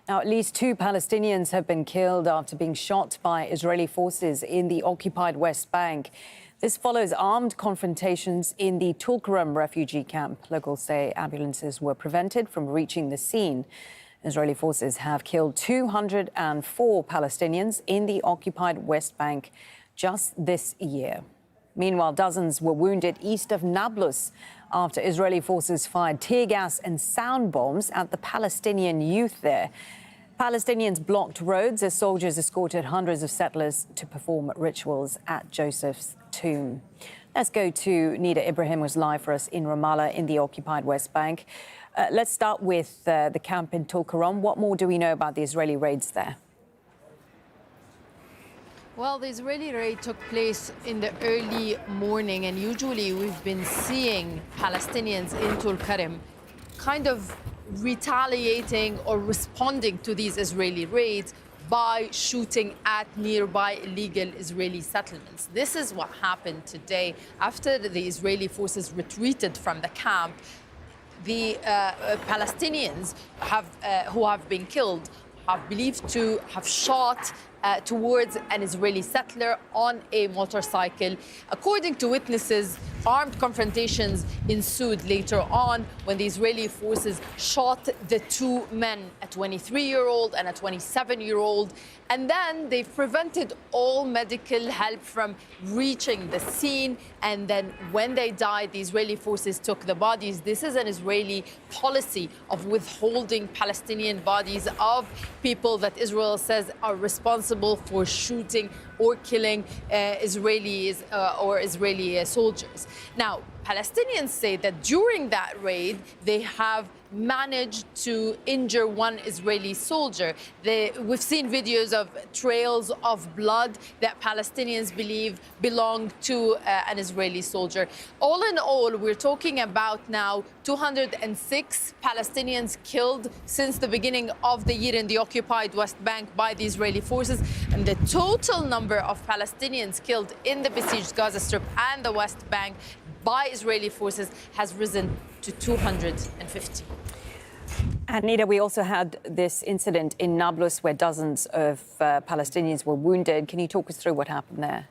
Now, at least 2 Palestinians have been killed after being shot by Israeli forces in the occupied West Bank. This follows armed confrontations in the Tulkarem refugee camp. Locals say ambulances were prevented from reaching the scene. Israeli forces have killed 204 Palestinians in the occupied West Bank just this year. Meanwhile, dozens were wounded east of Nablus after Israeli forces fired tear gas and sound bombs at the Palestinian youth there. Palestinians blocked roads as soldiers escorted hundreds of settlers to perform rituals at Joseph's tomb. Let's go to Nida. Ibrahim was live for us in Ramallah in the occupied West Bank. Let's start with the camp in Tulkarem. What more do we know about the Israeli raids there? Well, the Israeli raid took place in the early morning, and usually we've been seeing Palestinians in Tulkarem kind of retaliating or responding to these Israeli raids by shooting at nearby illegal Israeli settlements. This is what happened today after the Israeli forces retreated from the camp. The Palestinians who have been killed are believed to have shot towards an Israeli settler on a motorcycle. According to witnesses, armed confrontations ensued later on when the Israeli forces shot the 2 men, a 23-year-old and a 27-year-old, and then they prevented all medical help from reaching the scene. And then when they died, the Israeli forces took the bodies. This is an Israeli policy of withholding Palestinian bodies of people that Israel says are responsible for shooting or killing Israelis or Israeli soldiers. Now, Palestinians say that during that raid, they have managed to injure 1 Israeli soldier. We've seen videos of trails of blood that Palestinians believe belonged to an Israeli soldier. All in all, we're talking about now 206 Palestinians killed since the beginning of the year in the occupied West Bank by the Israeli forces. And the total number of Palestinians killed in the besieged Gaza Strip and the West Bank by Israeli forces has risen to 250. And Nida, we also had this incident in Nablus where dozens of Palestinians were wounded. Can you talk us through what happened there?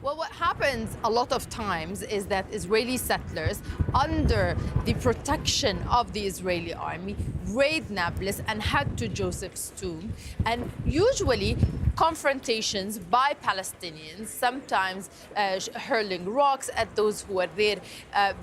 Well, what happens a lot of times is that Israeli settlers, under the protection of the Israeli army, raid Nablus and head to Joseph's tomb. And usually confrontations by Palestinians, sometimes hurling rocks at those who are there,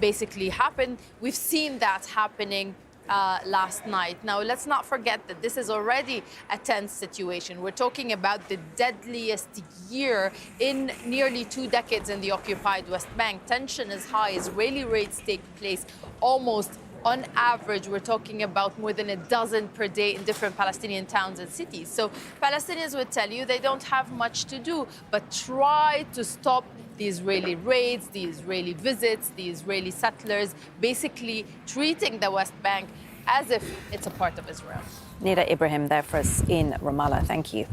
basically happen. We've seen that happening last night. Now, let's not forget that this is already a tense situation. We're talking about the deadliest year in nearly 2 decades in the occupied West Bank. Tension is high. Israeli raids take place almost on average. We're talking about more than a dozen per day in different Palestinian towns and cities. So Palestinians would tell you they don't have much to do but try to stop the Israeli raids, the Israeli visits, the Israeli settlers, basically treating the West Bank as if it's a part of Israel. Nida Ibrahim there for us in Ramallah. Thank you.